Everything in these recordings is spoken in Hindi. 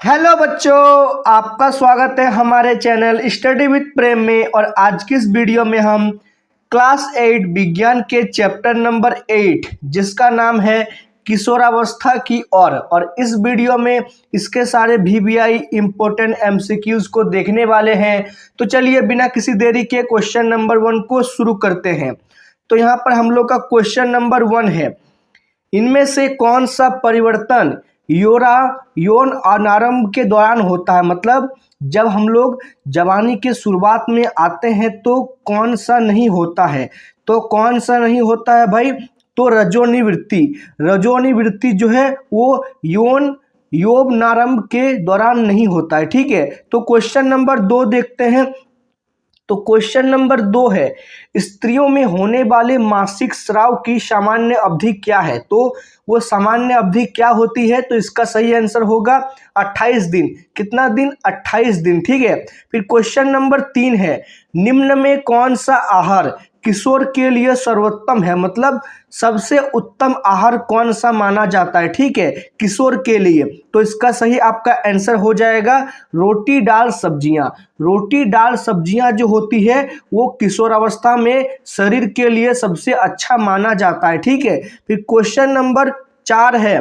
हेलो बच्चों, आपका स्वागत है हमारे चैनल स्टडी विद प्रेम में। और आज की इस वीडियो में हम क्लास 8 विज्ञान के चैप्टर नंबर 8 जिसका नाम है किशोरावस्था की और इस वीडियो में इसके सारे VBI इम्पोर्टेंट MCQs को देखने वाले हैं। तो चलिए बिना किसी देरी के क्वेश्चन नंबर 1 को शुरू करते हैं। तो यहाँ पर हम लोग का क्वेश्चन नंबर 1 है, इनमें से कौन सा परिवर्तन यौन अनारंभ के दौरान होता है। मतलब जब हम लोग जवानी के शुरुआत में आते हैं तो कौन सा नहीं होता है। तो कौन सा नहीं होता है भाई? तो रजोनिवृत्ति जो है वो यौवनारंभ के दौरान नहीं होता है। ठीक है, तो क्वेश्चन नंबर 2 देखते हैं। तो क्वेश्चन नंबर 2 है, स्त्रियों में होने वाले मासिक स्राव की सामान्य अवधि क्या है। तो वो सामान्य अवधि क्या होती है? तो इसका सही आंसर होगा 28 दिन। कितना दिन? 28 दिन। ठीक है, फिर क्वेश्चन नंबर 3 है, निम्न में कौन सा आहार किशोर के लिए सर्वोत्तम है। मतलब सबसे उत्तम आहार कौन सा माना जाता है, ठीक है, किशोर के लिए। तो इसका सही आपका आंसर हो जाएगा रोटी दाल सब्जियां। रोटी दाल सब्जियां जो होती है वो किशोरावस्था में शरीर के लिए सबसे अच्छा माना जाता है। ठीक है, फिर क्वेश्चन नंबर 4 है,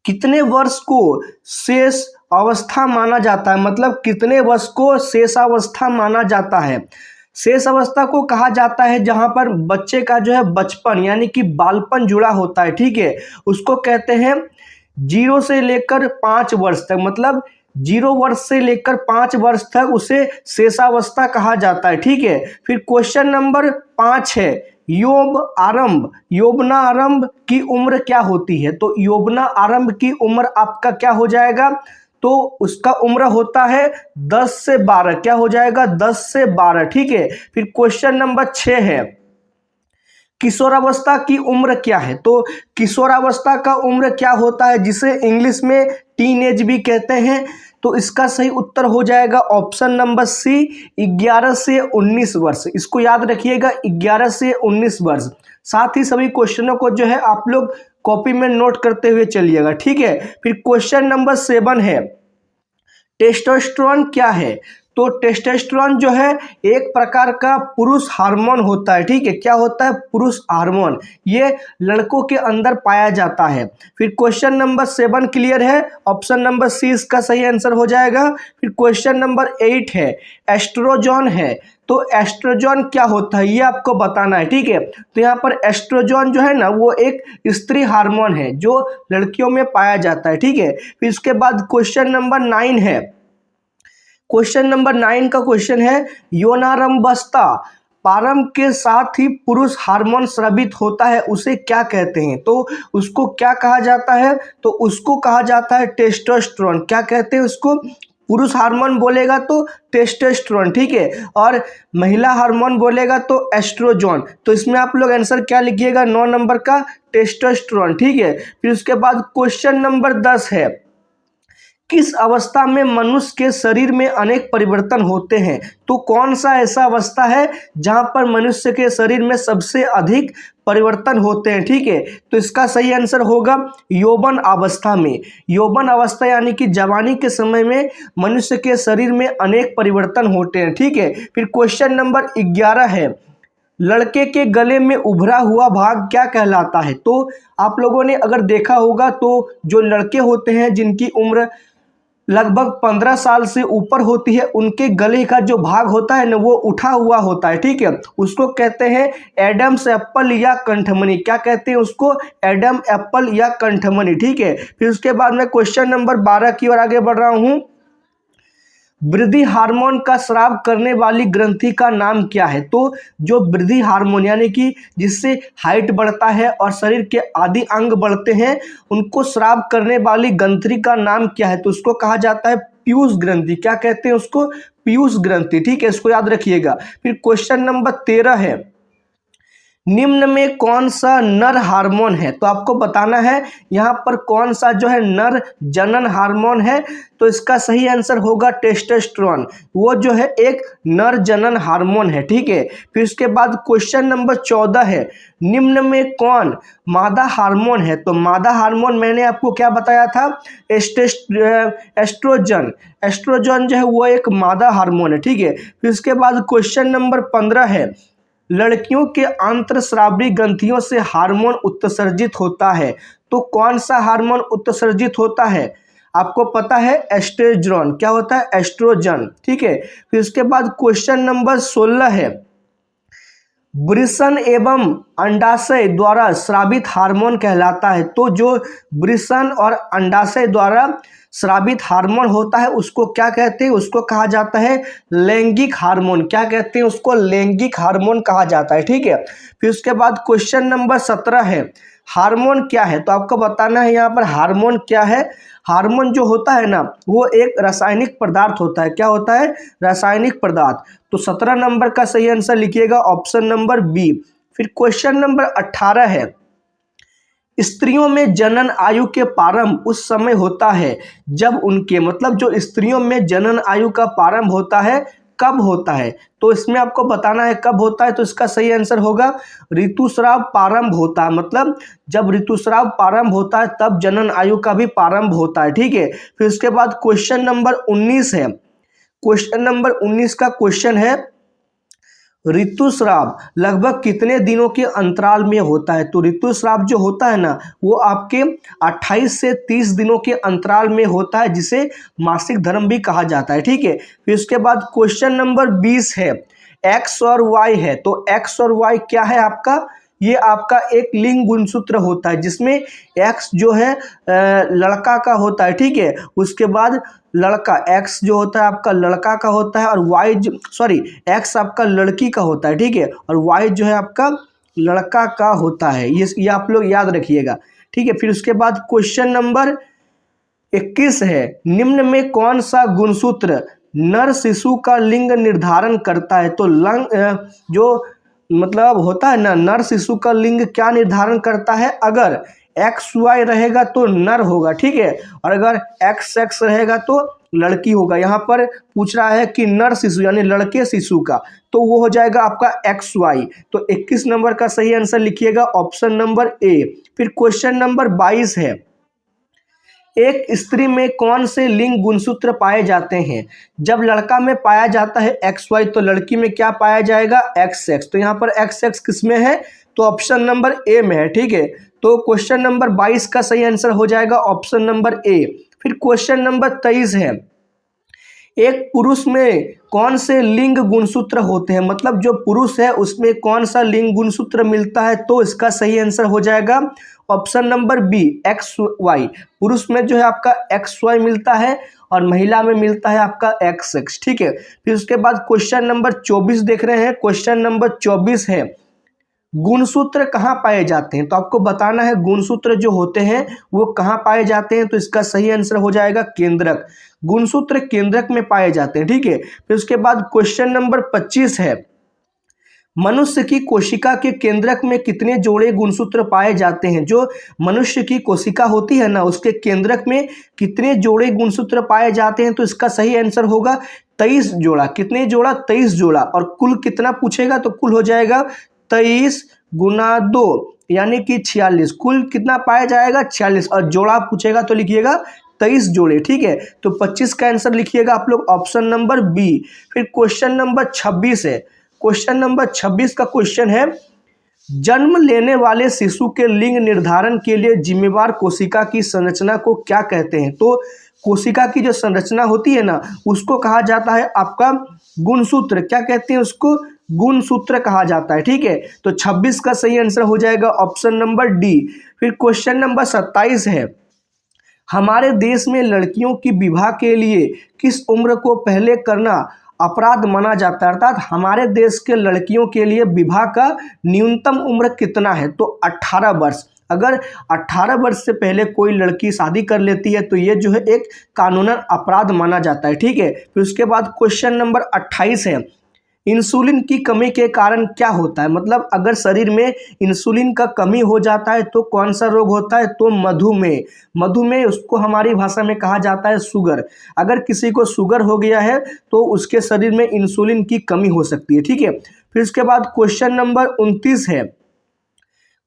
कितने वर्ष को शेष अवस्था माना जाता है। मतलब कितने वर्ष को शेषावस्था माना जाता है। शेष अवस्था को कहा जाता है जहां पर बच्चे का जो है बचपन यानी कि बालपन जुड़ा होता है। ठीक है, उसको कहते हैं 0 से लेकर 5 वर्ष तक। मतलब 0 वर्ष से लेकर 5 वर्ष तक उसे शेषावस्था कहा जाता है। ठीक है, फिर क्वेश्चन नंबर 5 है, यौवना आरंभ की उम्र क्या होती है। तो यौवना आरंभ की उम्र आपका क्या हो जाएगा? तो उसका उम्र होता है 10 से 12। क्या हो जाएगा? 10 से 12। ठीक है, फिर क्वेश्चन नंबर 6 है, किशोरावस्था की उम्र क्या है। तो किशोरावस्था का उम्र क्या होता है, जिसे इंग्लिश में टीनेज भी कहते हैं। तो इसका सही उत्तर हो जाएगा ऑप्शन नंबर सी, 11 से 19 वर्ष। इसको याद रखिएगा, 11 से 19 वर्ष। साथ ही सभी क्वेश्चनों को जो है आप लोग कॉपी में नोट करते हुए चलिएगा। ठीक है, फिर क्वेश्चन नंबर 7 है, टेस्टोस्टेरोन क्या है। तो टेस्टोस्टेरोन जो है एक प्रकार का पुरुष हार्मोन होता है। ठीक है, क्या होता है? पुरुष हार्मोन। ये लड़कों के अंदर पाया जाता है। फिर क्वेश्चन नंबर 7 क्लियर है, ऑप्शन नंबर सी इसका सही आंसर हो जाएगा। फिर क्वेश्चन नंबर 8 है, एस्ट्रोजन है। तो एस्ट्रोजन क्या होता है ये आपको बताना है। ठीक है, तो यहाँ पर एस्ट्रोजन जो है ना वो एक स्त्री हार्मोन है जो लड़कियों में पाया जाता है। ठीक है, फिर इसके बाद क्वेश्चन नंबर 9 है, क्वेश्चन नंबर 9 का क्वेश्चन है, यौनारंभावस्था प्रारंभ के साथ ही पुरुष हार्मोन स्रावित होता है, उसे क्या कहते हैं। तो उसको क्या कहा जाता है? तो उसको कहा जाता है टेस्टोस्टेरोन। क्या कहते हैं उसको? पुरुष हार्मोन बोलेगा तो टेस्टोस्टेरोन। ठीक है, और महिला हार्मोन बोलेगा तो एस्ट्रोजन। तो इसमें आप लोग आंसर क्या लिखिएगा? 9 नंबर का टेस्टोस्टेरोन। ठीक है, फिर उसके बाद क्वेश्चन नंबर 10 है, किस अवस्था में मनुष्य के शरीर में अनेक परिवर्तन होते हैं। तो कौन सा ऐसा अवस्था है जहां पर मनुष्य के शरीर में सबसे अधिक परिवर्तन होते हैं। ठीक है, तो इसका सही आंसर होगा यौवन अवस्था में। यौवन अवस्था यानी कि जवानी के समय में मनुष्य के शरीर में अनेक परिवर्तन होते हैं। ठीक है, फिर क्वेश्चन नंबर 11 है, लड़के के गले में उभरा हुआ भाग क्या कहलाता है। तो आप लोगों ने अगर देखा होगा तो जो लड़के होते हैं जिनकी उम्र लगभग 15 साल से ऊपर होती है, उनके गले का जो भाग होता है ना वो उठा हुआ होता है। ठीक है, उसको कहते हैं एडम्स एप्पल या कंठमणि। क्या कहते हैं उसको? एडम एप्पल या कंठमणि। ठीक है, फिर उसके बाद मैं क्वेश्चन नंबर 12 की ओर आगे बढ़ रहा हूं, वृद्धि हार्मोन का स्राव करने वाली ग्रंथि का नाम क्या है। तो जो वृद्धि हार्मोन यानी कि जिससे हाइट बढ़ता है और शरीर के आदि अंग बढ़ते हैं, उनको स्राव करने वाली ग्रंथि का नाम क्या है। तो उसको कहा जाता है पीयूष ग्रंथि। क्या कहते हैं उसको? पीयूष ग्रंथि। ठीक है, इसको याद रखिएगा। फिर क्वेश्चन नंबर 13 है, निम्न में कौन सा नर हार्मोन है? तो आपको बताना है यहाँ पर कौन सा जो है नर जनन हार्मोन है। तो इसका सही आंसर होगा टेस्टोस्टेरोन। वो जो है एक नर जनन हार्मोन है, ठीक है। फिर उसके बाद क्वेश्चन नंबर 14 है, निम्न में कौन मादा हार्मोन है? तो मादा हार्मोन मैंने आपको क्या बताया था? एस्ट्रोजन। एस्ट्रोजन जो है वो एक मादा हार्मोन है, ठीक है। फिर उसके बाद क्वेश्चन नंबर 15 है, लड़कियों के अंतःस्रावी ग्रंथियों से हार्मोन उत्सर्जित होता है। तो कौन सा हार्मोन उत्सर्जित होता है? आपको पता है एस्ट्रोजन। क्या होता है? एस्ट्रोजन, ठीक है। फिर उसके बाद क्वेश्चन नंबर 16 है, वृषण एवं अंडाशय द्वारा स्रावित हार्मोन कहलाता है। तो जो वृषण और अंडाशय द्वारा स्रावित हार्मोन होता है उसको क्या कहते हैं? उसको कहा जाता है लैंगिक हार्मोन। क्या कहते हैं उसको? लैंगिक हार्मोन कहा जाता है, ठीक है। फिर उसके बाद क्वेश्चन नंबर 17 है, हार्मोन क्या है? तो आपको बताना है यहाँ पर हार्मोन क्या है। हार्मोन जो होता है ना वो एक रासायनिक पदार्थ होता है। क्या होता है? रासायनिक पदार्थ। तो 17 नंबर का सही आंसर लिखिएगा ऑप्शन नंबर बी। फिर क्वेश्चन नंबर 18 है, स्त्रियों में जनन आयु के प्रारंभ उस समय होता है जब उनके, मतलब जो स्त्रियों में जनन आयु का प्रारंभ होता है कब होता है? तो इसमें आपको बताना है कब होता है। तो इसका सही आंसर होगा ऋतुस्राव प्रारंभ होता है। मतलब जब ऋतुस्राव प्रारंभ होता है तब जनन आयु का भी प्रारंभ होता है, ठीक है। फिर उसके बाद क्वेश्चन नंबर 19 है, क्वेश्चन नंबर 19 का क्वेश्चन है, ऋतुस्राव लगभग कितने दिनों के अंतराल में होता है? तो ऋतुस्राव जो होता है ना वो आपके 28 से 30 दिनों के अंतराल में होता है, जिसे मासिक धर्म भी कहा जाता है, ठीक है। फिर उसके बाद क्वेश्चन नंबर 20 है, एक्स और वाई है। तो एक्स और वाई क्या है आपका? ये आपका एक लिंग गुणसूत्र होता है जिसमें एक्स जो है लड़का का होता है, ठीक है। उसके बाद लड़का एक्स जो होता है आपका लड़का का होता है और वाई एक्स आपका लड़की का होता है, ठीक है। और वाई जो है आपका लड़का का होता है। ये आप लोग याद रखिएगा, ठीक है। फिर उसके बाद क्वेश्चन नंबर 21 है, निम्न में कौन सा गुणसूत्र नर शिशु का लिंग निर्धारण करता है? तो जो मतलब होता है ना नर शिशु का लिंग क्या निर्धारण करता है? अगर एक्स वाई रहेगा तो नर होगा, ठीक है। और अगर एक्स एक्स रहेगा तो लड़की होगा। यहाँ पर पूछ रहा है कि नर शिशु यानी लड़के शिशु का, तो वो हो जाएगा आपका एक्स वाई। तो 21 नंबर का सही आंसर लिखिएगा ऑप्शन नंबर ए। फिर क्वेश्चन नंबर 22 है, एक स्त्री में कौन से लिंग गुणसूत्र पाए जाते हैं? जब लड़का में पाया जाता है एक्स वाई तो लड़की में क्या पाया जाएगा? X x. तो यहाँ पर एक्स एक्स किस में है? तो ऑप्शन नंबर ए में है, ठीक है। तो क्वेश्चन नंबर 22 का सही आंसर हो जाएगा ऑप्शन नंबर ए। फिर क्वेश्चन नंबर 23 है, एक पुरुष में कौन से लिंग गुणसूत्र होते हैं? मतलब जो पुरुष है उसमें कौन सा लिंग गुणसूत्र मिलता है? तो इसका सही आंसर हो जाएगा option number B, X Y. पुरुष में जो है आपका एक्स वाई मिलता है और महिला में मिलता है आपका एक्स एक्स, ठीक है। फिर उसके बाद क्वेश्चन नंबर 24 देख रहे हैं। क्वेश्चन नंबर 24 है, गुणसूत्र कहाँ पाए जाते हैं? तो आपको बताना है गुणसूत्र जो होते हैं वो कहाँ पाए जाते हैं। तो इसका सही आंसर हो जाएगा केंद्रक। गुणसूत्र केंद्रक में पाए जाते हैं, ठीक है। फिर उसके बाद क्वेश्चन नंबर 25 है, मनुष्य की कोशिका के केंद्रक में कितने जोड़े गुणसूत्र पाए जाते हैं? जो मनुष्य की कोशिका होती है ना उसके केंद्रक में कितने जोड़े गुणसूत्र पाए जाते हैं? तो इसका सही आंसर होगा 23 जोड़ा। कितने जोड़ा? 23 जोड़ा। और कुल कितना पूछेगा? तो कुल हो जाएगा 23 गुना 2 यानी कि 46। कुल कितना पाया जाएगा? 46। और जोड़ा पूछेगा तो लिखिएगा 23 जोड़े, ठीक है। तो 25 का आंसर लिखिएगा आप लोग ऑप्शन नंबर बी। फिर क्वेश्चन नंबर 26 है। क्वेश्चन नंबर 26 का क्वेश्चन है, जन्म लेने वाले शिशु के लिंग निर्धारण के लिए जिम्मेवार कोशिका की संरचना को क्या कहते हैं? तो कोशिका की जो संरचना होती है ना उसको कहा जाता है आपका गुणसूत्र। क्या कहते हैं उसको? गुणसूत्र कहा जाता है, ठीक है। तो 26 का सही आंसर हो जाएगा ऑप्शन नंबर डी। फिर क्वेश्चन नंबर 27 है, हमारे देश में लड़कियों की विवाह के लिए किस उम्र को पहले करना अपराध माना जाता है? अर्थात हमारे देश के लड़कियों के लिए विवाह का न्यूनतम उम्र कितना है? तो 18 वर्ष। अगर 18 वर्ष से पहले कोई लड़की शादी कर लेती है तो ये जो है एक कानूनन अपराध माना जाता है, ठीक है। फिर उसके बाद क्वेश्चन नंबर 28 है, इंसुलिन की कमी के कारण क्या होता है, मतलब अगर शरीर में इंसुलिन का कमी हो जाता है तो कौन सा रोग होता है, तो मधुमेह। मधुमेह उसको हमारी भाषा में कहा जाता है शुगर। अगर किसी को शुगर हो गया है तो उसके शरीर में इंसुलिन की कमी हो सकती है, ठीक है। फिर उसके बाद क्वेश्चन नंबर 29 है।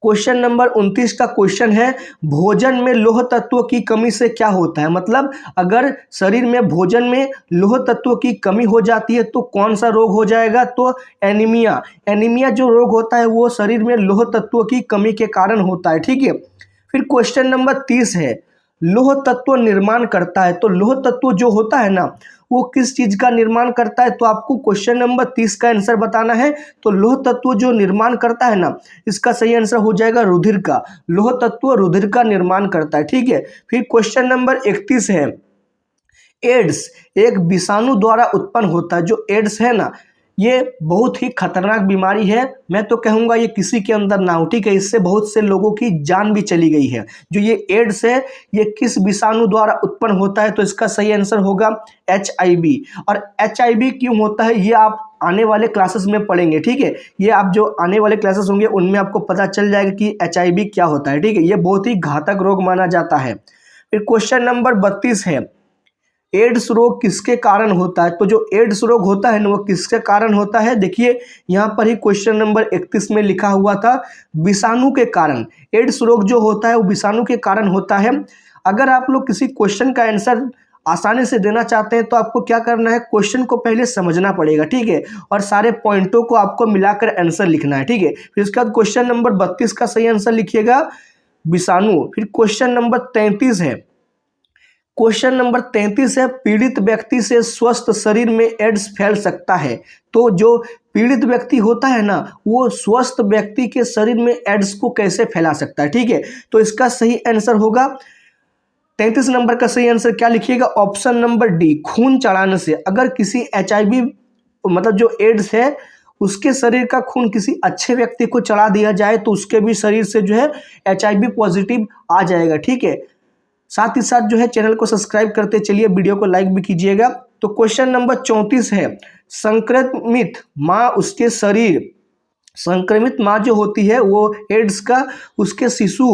क्वेश्चन नंबर 29 का क्वेश्चन है, भोजन में लौह तत्व की कमी से क्या होता है, मतलब अगर शरीर में भोजन में लौह तत्व की कमी हो जाती है तो कौन सा रोग हो जाएगा, तो एनीमिया। एनीमिया जो रोग होता है वो शरीर में लौह तत्व की कमी के कारण होता है, ठीक है। फिर क्वेश्चन नंबर 30 है, लौह तत्व निर्माण करता है, तो लौह तत्व जो होता है ना वो किस चीज का निर्माण करता है, तो आपको क्वेश्चन नंबर 30 का आंसर बताना है। तो लौह तत्व जो निर्माण करता है ना, इसका सही आंसर हो जाएगा रुधिर का। लौह तत्व रुधिर का निर्माण करता है, ठीक है। फिर क्वेश्चन नंबर 31 है, एड्स एक विषाणु द्वारा उत्पन्न होता है। जो एड्स है ना ये बहुत ही खतरनाक बीमारी है, मैं तो कहूँगा ये किसी के अंदर ना हो, ठीक है। इससे बहुत से लोगों की जान भी चली गई है। जो ये एड्स है ये किस विषाणु द्वारा उत्पन्न होता है, तो इसका सही आंसर होगा HIV। और HIV क्यों होता है ये आप आने वाले क्लासेस में पढ़ेंगे, ठीक है। ये आप जो आने वाले क्लासेस होंगे उनमें आपको पता चल जाएगा कि HIV क्या होता है, ठीक है। ये बहुत ही घातक रोग माना जाता है। फिर क्वेश्चन नंबर 32 है, एड्स रोग किसके कारण होता है, तो जो एड्स रोग होता है ना वो किसके कारण होता है, देखिए यहाँ पर ही क्वेश्चन नंबर 31 में लिखा हुआ था विषाणु के कारण। एड्स रोग जो होता है वो विषाणु के कारण होता है। अगर आप लोग किसी क्वेश्चन का आंसर आसानी से देना चाहते हैं तो आपको क्या करना है, क्वेश्चन को पहले समझना पड़ेगा, ठीक है, और सारे पॉइंटों को आपको मिलाकर आंसर लिखना है, ठीक है। फिर उसके बाद क्वेश्चन नंबर 32 का सही आंसर लिखिएगा विषाणु। फिर क्वेश्चन नंबर 33 है, क्वेश्चन नंबर 33 है, पीड़ित व्यक्ति से स्वस्थ शरीर में एड्स फैल सकता है। तो जो पीड़ित व्यक्ति होता है ना वो स्वस्थ व्यक्ति के शरीर में एड्स को कैसे फैला सकता है, ठीक है। तो इसका सही आंसर होगा 33 नंबर का सही आंसर क्या लिखिएगा, ऑप्शन नंबर डी, खून चढ़ाने से। अगर किसी HIV मतलब जो एड्स है उसके शरीर का खून किसी अच्छे व्यक्ति को चढ़ा दिया जाए तो उसके भी शरीर से जो है HIV पॉजिटिव आ जाएगा, ठीक है। साथ ही साथ जो है चैनल को सब्सक्राइब करते चलिए, वीडियो को लाइक भी कीजिएगा। तो क्वेश्चन नंबर 34 है, संक्रमित माँ उसके शरीर, संक्रमित माँ जो होती है वो एड्स का उसके शिशु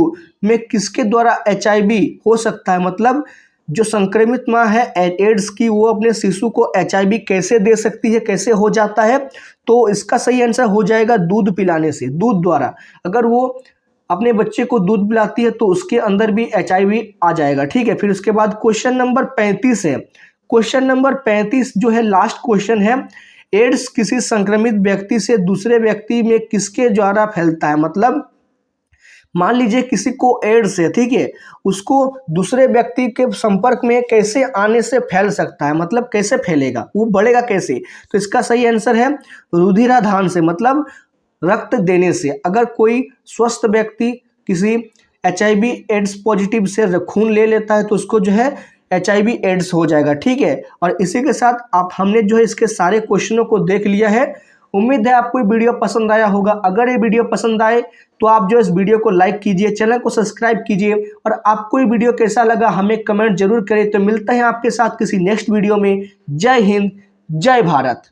में किसके द्वारा HIV हो सकता है, मतलब जो संक्रमित माँ है एड्स की वो अपने शिशु को HIV कैसे दे सकती है, कैसे हो जाता है, तो इसका सही आंसर हो जाएगा दूध पिलाने से, दूध द्वारा। अगर वो अपने बच्चे को दूध पिलाती है तो उसके अंदर भी HIV आ जाएगा, ठीक है। फिर उसके बाद क्वेश्चन नंबर 35 है, क्वेश्चन नंबर 35 जो है लास्ट क्वेश्चन है, एड्स किसी संक्रमित व्यक्ति से दूसरे व्यक्ति में किसके द्वारा फैलता है, मतलब मान लीजिए किसी को एड्स है, ठीक है, उसको दूसरे व्यक्ति के संपर्क में कैसे आने से फैल सकता है, मतलब कैसे फैलेगा, वो बढ़ेगा कैसे, तो इसका सही आंसर है रुधिराधान से, मतलब रक्त देने से। अगर कोई स्वस्थ व्यक्ति किसी HIV एड्स पॉजिटिव से खून ले लेता है तो उसको जो है HIV एड्स हो जाएगा, ठीक है। और इसी के साथ आप हमने जो है इसके सारे क्वेश्चनों को देख लिया है। उम्मीद है आपको ये वीडियो पसंद आया होगा। अगर ये वीडियो पसंद आए तो आप जो इस वीडियो को लाइक कीजिए, चैनल को सब्सक्राइब कीजिए, और आपको ये वीडियो कैसा लगा हमें कमेंट जरूर करें। तो मिलते हैं आपके साथ किसी नेक्स्ट वीडियो में। जय हिंद, जय भारत।